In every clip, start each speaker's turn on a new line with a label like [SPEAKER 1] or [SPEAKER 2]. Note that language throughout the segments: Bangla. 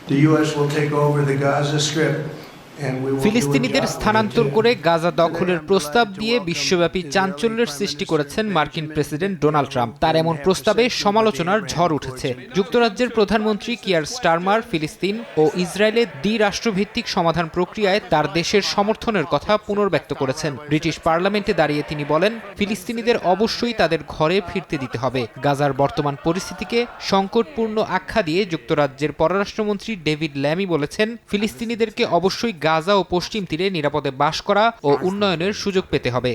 [SPEAKER 1] The U.S. will take over the Gaza Strip.
[SPEAKER 2] ফিলিস্তিনিদের স্থানান্তর করে গাজা দখলের প্রস্তাব দিয়ে বিশ্বব্যাপী চাঞ্চল্যের সৃষ্টি করেছেন মার্কিন প্রেসিডেন্ট ডোনাল্ড ট্রাম্প। তার এমন প্রস্তাবে সমালোচনার ঝড় উঠেছে। যুক্তরাজ্যের প্রধানমন্ত্রী কিয়ার স্টারমার ফিলিস্তিন ও ইসরায়েলের দ্বিরাষ্ট্রভিত্তিক সমাধান প্রক্রিয়ায় তার দেশের সমর্থনের কথা পুনর্ব্যক্ত করেছেন। ব্রিটিশ পার্লামেন্টে দাঁড়িয়ে তিনি বলেন, ফিলিস্তিনিদের অবশ্যই তাদের ঘরে ফিরতে দিতে হবে। গাজার বর্তমান পরিস্থিতিকে সংকটপূর্ণ আখ্যা দিয়ে যুক্তরাজ্যের পররাষ্ট্রমন্ত্রী ডেভিড ল্যামি বলেছেন, ফিলিস্তিনিদেরকে অবশ্যই গাজা ও পশ্চিম তীরে নিরাপদে বাস করা ও উন্নয়নের সুযোগ পেতে হবে।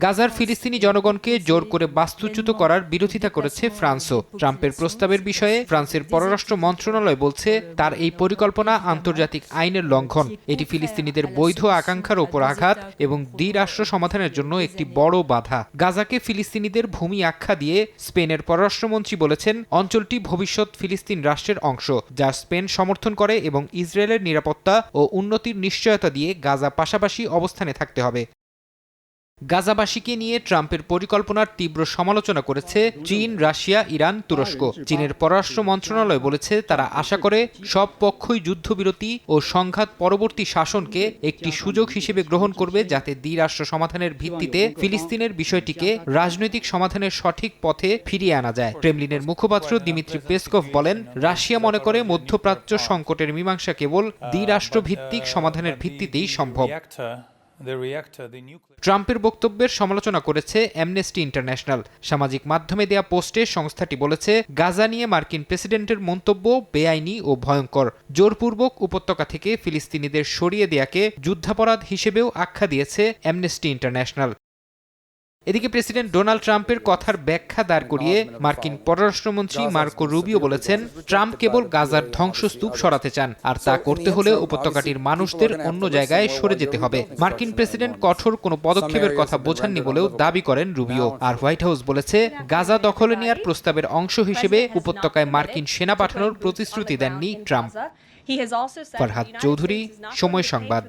[SPEAKER 2] গাজার ফিলিস্তিনি জনগণকে জোর করে বাস্তুচ্যুত করার বিরোধিতা করেছে ফ্রান্সও। ট্রাম্পের প্রস্তাবের বিষয়ে ফ্রান্সের পররাষ্ট্র মন্ত্রণালয় বলছে, তার এই পরিকল্পনা আন্তর্জাতিক আইনের লঙ্ঘন। এটি ফিলিস্তিনিদের বৈধ আকাঙ্ক্ষার ওপর আঘাত এবং দ্বিরাষ্ট্র সমাধানের জন্য একটি বড় বাধা। গাজাকে ফিলিস্তিনিদের ভূমি আখ্যা দিয়ে স্পেনের পররাষ্ট্রমন্ত্রী বলেছেন, অঞ্চলটি ভবিষ্যৎ ফিলিস্তিন রাষ্ট্রের অংশ, যা স্পেন সমর্থন করে এবং ইসরায়েলের নিরাপত্তা ও উন্নতির নিশ্চয়তা দিয়ে গাজা পাশাপাশি অবস্থানে থাকতে হবে। গাজাবাসীকে নিয়ে ট্রাম্পের পরিকল্পনার তীব্র সমালোচনা করেছে চীন, রাশিয়া, ইরান, তুরস্ক। চীনের পররাষ্ট্র মন্ত্রণালয় বলেছে, তারা আশা করে সব পক্ষই যুদ্ধবিরতি ও সংঘাত পরবর্তী শাসনকে একটি সুযোগ হিসেবে গ্রহণ করবে, যাতে দ্বিরাষ্ট্র সমাধানের ভিত্তিতে ফিলিস্তিনের বিষয়টিকে রাজনৈতিক সমাধানের সঠিক পথে ফিরিয়ে আনা যায়। ক্রেমলিনের মুখপাত্র দিমিত্রি পেসকভ বলেন, রাশিয়া মনে করে মধ্যপ্রাচ্য সংকটের মীমাংসা কেবল দ্বিরাষ্ট্রভিত্তিক সমাধানের ভিত্তিতেই সম্ভব। ট্রাম্পের বক্তব্যের সমালোচনা করেছে অ্যামনেস্টি ইন্টারন্যাশনাল। সামাজিক মাধ্যমে দেয়া পোস্টে সংস্থাটি বলেছে, গাজা নিয়ে মার্কিন প্রেসিডেন্টের মন্তব্য বেআইনি ও ভয়ঙ্কর। জোরপূর্বক উপত্যকা থেকে ফিলিস্তিনিদের সরিয়ে দেয়াকে যুদ্ধাপরাধ হিসেবেও আখ্যা দিয়েছে অ্যামনেস্টি ইন্টারন্যাশনাল। এদিকে প্রেসিডেন্ট ডোনাল্ড ট্রাম্পের কথার ব্যাখ্যা দাঁড় করিয়ে মার্কিন পররাষ্ট্রমন্ত্রী মার্কো রুবিও বলেছেন, ট্রাম্প কেবল গাজার ধ্বংসস্তূপ সরাতে চান, আর তা করতে হলে উপত্যকাটির মানুষদের অন্য জায়গায় সরে যেতে হবে। মার্কিন প্রেসিডেন্ট কঠোর কোনো পদক্ষেপের কথা বোঝাননি বলেও দাবি করেন রুবিও। আর হোয়াইট হাউস বলেছে, গাজা দখলে নেওয়ার প্রস্তাবের অংশ হিসেবে উপত্যকায় মার্কিন সেনা পাঠানোর প্রতিশ্রুতি দেননি ট্রাম্প। ফরহাদ চৌধুরী, সময় সংবাদ।